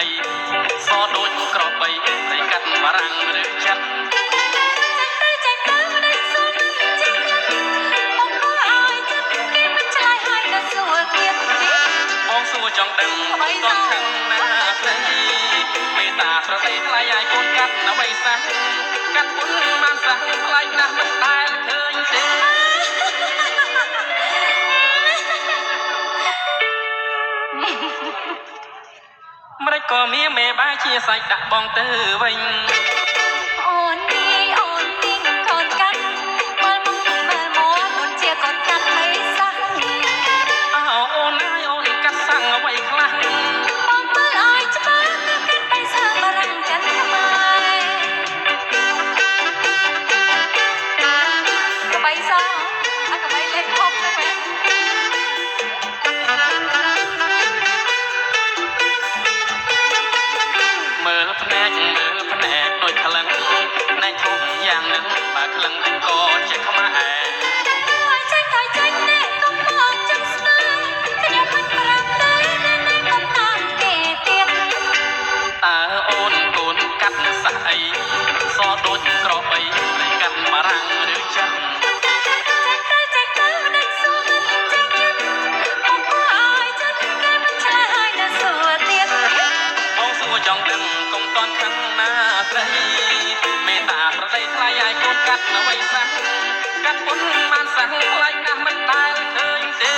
យសដូចក្របីតែកាត់បារាំងឬចិត្តបងសួរចង់ដឹងតន់ខឹងណាស្រីមេតាស្រដីថ្លៃឲ្យកូនកាត់អ្វីសោះកាត់ពុនបានសោះថ្លៃណាស់មិនដែលឃើញទេម្ដេចក៏មានមេបាយជាសាច់ដាក់បងទៅវិញអូននេះកូនកាត់មើលមុខមើលមាត់អូនជាកូនកាត់ហើយសោះអូនហើយអូនកាត់សាំងអ្វីខ្លះបងមើលឲ្យច្បាស់គឺកាត់ហើយសាំងបារាំងចិនខ្មែរកបៃសអត់កបៃលេខហុកទេមែនមើលភ្នែកដូចក្លិនណែធំយ៉ាងនឹងបើក្លិនតែក៏ជាខ្មែរហើយចាញ់នេះកុំមកចឹងស្នេហ៍ខ្ញុំមិនប្រាប់ទេតែកុំតាមគេទៀតតើអូនកូនកាត់សាក់អីសដូចក្របីតែកាត់បារាំងឬចិនចង់ដឹងកុំតន់ខឹងណាស្រីមេតាប្រដីថ្លៃឲ្យកូនកាត់អ្វីសោះកាត់ពុនបានសោះថ្លៃណាស់មិនដែលឃើញទេ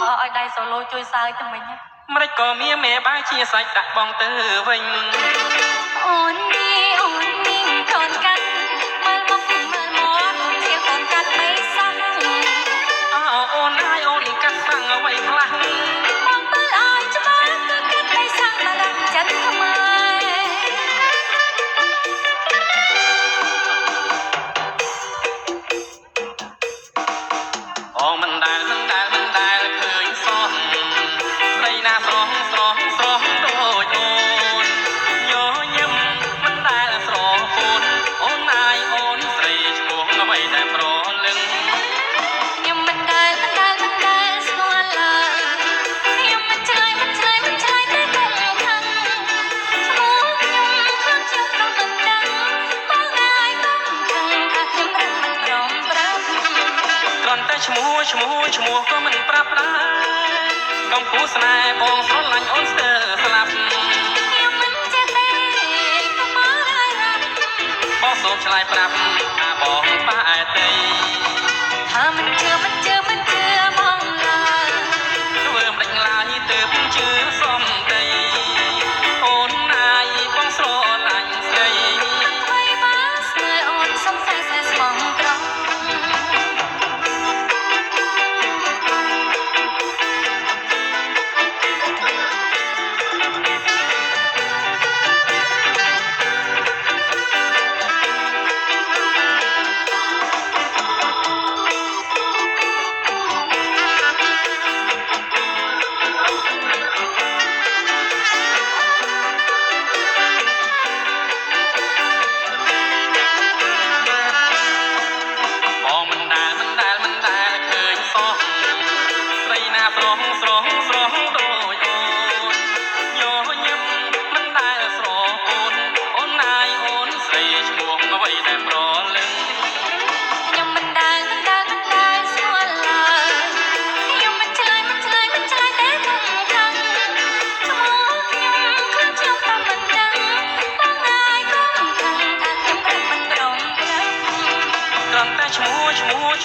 ឲ្យដៃសូឡូជួយសើចទៅមិញម្ដេចក៏មានមេបាយជាសាច់ដាក់បងទៅវិញអូននេះកូនកាត់មើលមុខមើលមាត់អូនជាកូនកាត់មិនសោះអូនហើយអូនកាត់សាំងអ្វីខ្លះបងមើលឲ្យច្បាស់គឺកាត់មិនសាំងបារាំងចិនខ្មែរអូមិនដែលឃើញសោះស្រីណាស្រស់ដូចអូនញញឹមមិនដែលស្រពូនអូនណាយអូនស្រីឈ្មោះអ្វីតែប្រលឹងខ្ញុំមិនដែលស្គាល់ឡើយខ្ញុំមិនឆ្លើយទេកុំខឹងឈ្មោះខ្ញុំខ្លួនខ្ញុំក៏មិនដឹងបងងាយកុំខឹងថាខ្ញុំរឹងមិនព្រមប្រាប់គ្រាន់តែឈ្មោះក៏មិនប្រាប់ដែរកំពូស្នេហ៍បងស្រឡាញ់អូនស្ទើរស្លាប់ខ្ញុំមិនចេះទេកុំមកហើយរ៉ាប់បងសូមឆ្លើយប្រាប់ថាបងប៉ែតីថាមិនជឿបងឡើយធ្វើមិនឡើយទើបជឿសំដីអូនណាយបងស្រឡាញ់ស្រីអ្វីបានស្នេហ៍អូនសំស័យស្មងត្រង់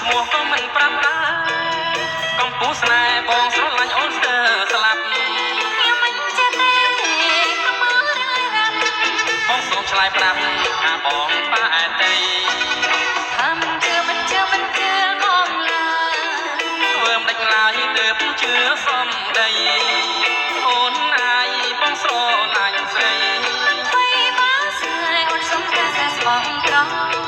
ឈ្មោះក៏មិនប្រាប់ដែរកំពូស្នេហ៍បងស្រឡាញ់អូនស្ទើរស្លាប់ខ្ញុំមិនចេះទេកុំមករឿយរ៉ាប់បងសូមឆ្លើយប្រាប់ថាបងប៉ែតីថាមិនជឿបងឡើយធ្វើមិនដេចឡើយទើបជឿសំដីអូនណាយបងស្រឡាញ់ស្រីអ្វីបានស្នេហ៍អូនសំខាន់តែស្មងត្រង់